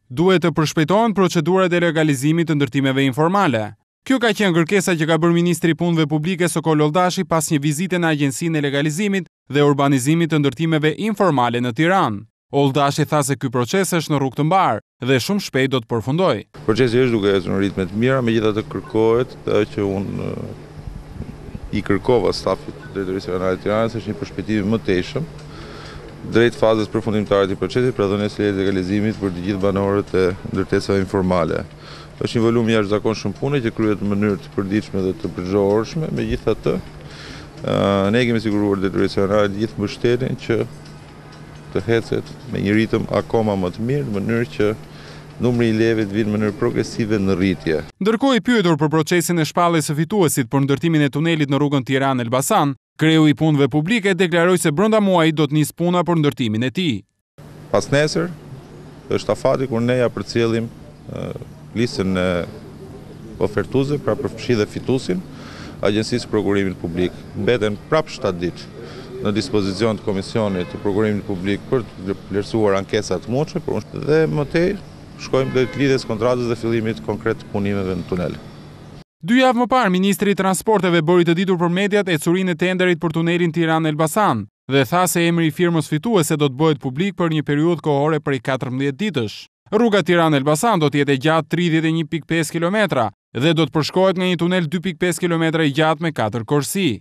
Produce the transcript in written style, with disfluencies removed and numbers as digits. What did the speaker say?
Duhet të përshpejtohen procedurat e legalizimit të ndërtimeve informale. Kjo ka qenë kërkesa që ka bërë Ministri i Punëve Publike Sokol Oldashi pas një vizite në Agjencinë e Legalizimit dhe Urbanizimit të ndërtimeve informale në Tiranë. Oldashi tha se ky proces është në rrugë të mbarë dhe shumë shpejt do të përfundojë. Procesi është duke ecur në ritme të mira, megjithatë kërkohet që unë i kërkova stafit të Drejtorisë Rajonale të Tiranës është një përshpejtim më tejshëm drejt fazës përfundimtare të procesit për dhënien e së legalizimit për të gjithë banorët e ndërtesave informale. Është një volum jashtëzakonshëm pune që kryhet në mënyrë të përditshme dhe të përgjohshme, megjithatë ne kemi siguruar Drejtorisë Rajonale gjithë mbështetjen që të hecet me një ritëm akoma më të mirë, në mënyrë që numri i leve të vinë në mënyrë progresive në rritje. Ndërkohë i pyetur për procesin e shpalljes së fituesit për ndërtimin e tunelit në rrugën Tiranë-Elbasan, kreu i punëve publike deklaroi se brenda muajit do të nisë puna për ndërtimin e tij. Pas nesër është afati kur ne ja përcjellim listën e ofertuesve, pra përfshi dhe fituesin Agjencisë Prokurimit Publik. Mbeten prapë 7 ditë në dispozicion të Komisionit të Prokurimit Publik për të vlerësuar ankesa të mundshme dhe më tej shkojmë drejt lidhjes kontratës dhe fillimit konkret të punimeve në tunel. 2 javë më parë, Ministri i Transporteve bëri të ditur për mediat ecurinë e tenderit për tunelin Tiranë-Elbasan dhe tha se emri i firmës fituese do të bëhet publik për një periudhë kohore prej 14 ditësh. Rruga Tiranë-Elbasan do të jetë e gjatë 31.5 kilometra dhe do të përshkohet nga një tunel 2.5 kilometra i gjatë me 4 korsi.